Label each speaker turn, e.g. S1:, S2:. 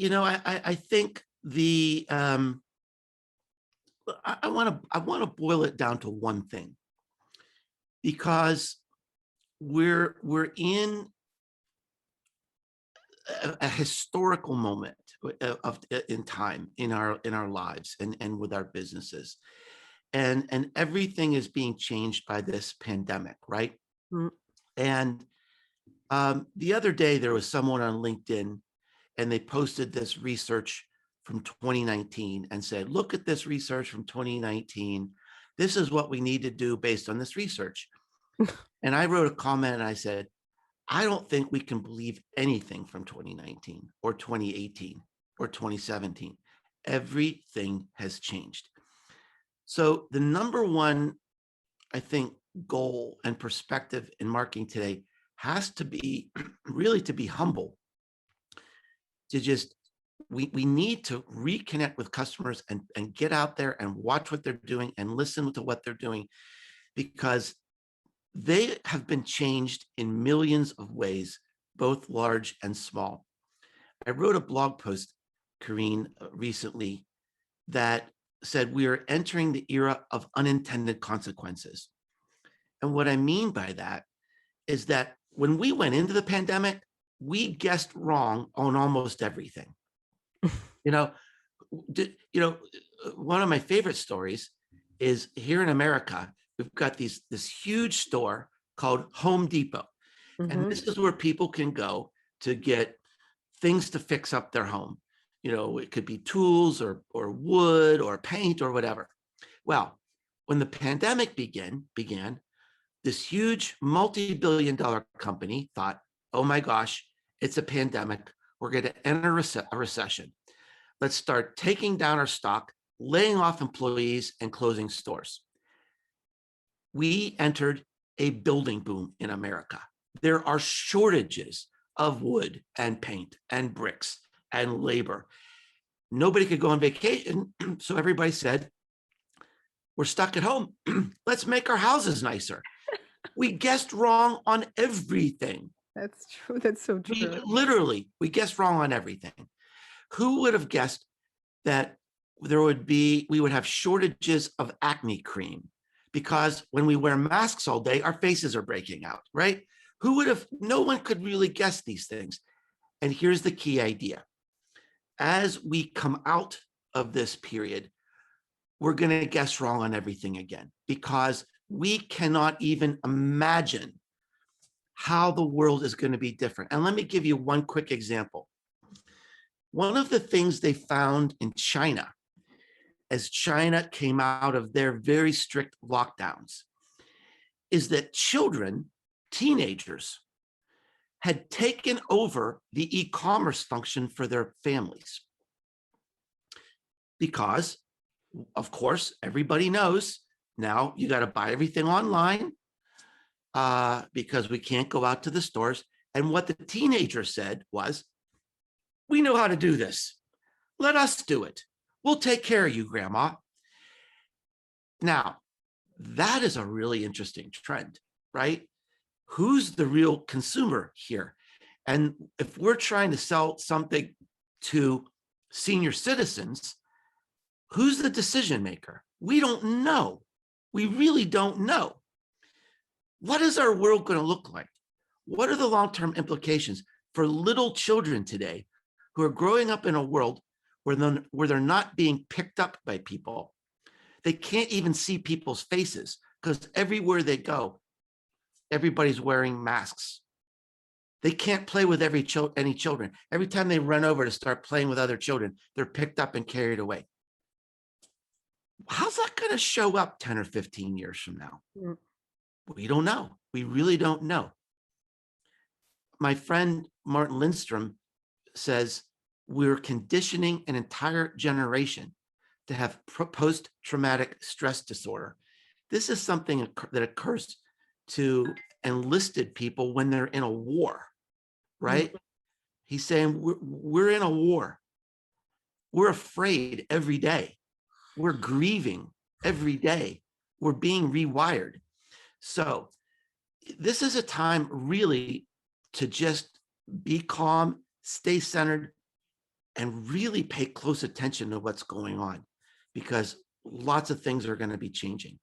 S1: I think I want to boil it down to one thing, because we're in a historical moment in time in our lives and with our businesses, and everything is being changed by this pandemic, right?
S2: Mm.
S1: And the other day there was someone on LinkedIn, and they posted this research from 2019 and said, look at this research from 2019. This is what we need to do based on this research. And I wrote a comment and I said, I don't think we can believe anything from 2019 or 2018 or 2017. Everything has changed. So the number one, I think, goal and perspective in marketing today has to be really to be humble, to just we need to reconnect with customers and get out there and watch what they're doing and listen to what they're doing, because they have been changed in millions of ways, both large and small. I wrote a blog post, Karine, recently that said we are entering the era of unintended consequences. And what I mean by that is that when we went into the pandemic, we guessed wrong on almost everything. You know, one of my favorite stories is here in America. We've got this huge store called Home Depot, and
S2: Mhm.
S1: this is where people can go to get things to fix up their home. It could be tools or wood or paint or whatever. Well, when the pandemic began, this huge multi-billion-dollar company thought, "Oh my gosh, it's a pandemic. We're going to enter a recession. Let's start taking down our stock, laying off employees, and closing stores." We entered a building boom in America. There are shortages of wood and paint and bricks and labor. Nobody could go on vacation, so everybody said, we're stuck at home. Let's make our houses nicer. We guessed wrong on everything.
S2: That's true. That's so true.
S1: We guessed wrong on everything. Who would have guessed that we would have shortages of acne cream, because when we wear masks all day, our faces are breaking out, right? No one could really guess these things. And here's the key idea. As we come out of this period, we're going to guess wrong on everything again, because we cannot even imagine how the world is going to be different. And let me give you one quick example. One of the things they found in China, as China came out of their very strict lockdowns, is that teenagers, had taken over the e-commerce function for their families. Because, of course, everybody knows now you got to buy everything online, because we can't go out to the stores. And what the teenager said was, we know how to do this. Let us do it. We'll take care of you, Grandma. Now, that is a really interesting trend, right? Who's the real consumer here? And if we're trying to sell something to senior citizens, who's the decision maker? We don't know. We really don't know. What is our world going to look like? What are the long-term implications for little children today who are growing up in a world where they're not being picked up by people? They can't even see people's faces because everywhere they go, everybody's wearing masks. They can't play with any children. Every time they run over to start playing with other children, they're picked up and carried away. How's that going to show up 10 or 15 years from now?
S2: Mm.
S1: We don't know. We really don't know. My friend Martin Lindstrom says we're conditioning an entire generation to have post-traumatic stress disorder. This is something that occurs to enlisted people when they're in a war, right? He's saying we're in a war. We're afraid every day. We're grieving every day. We're being rewired. So this is a time really to just be calm, stay centered, and really pay close attention to what's going on because lots of things are going to be changing.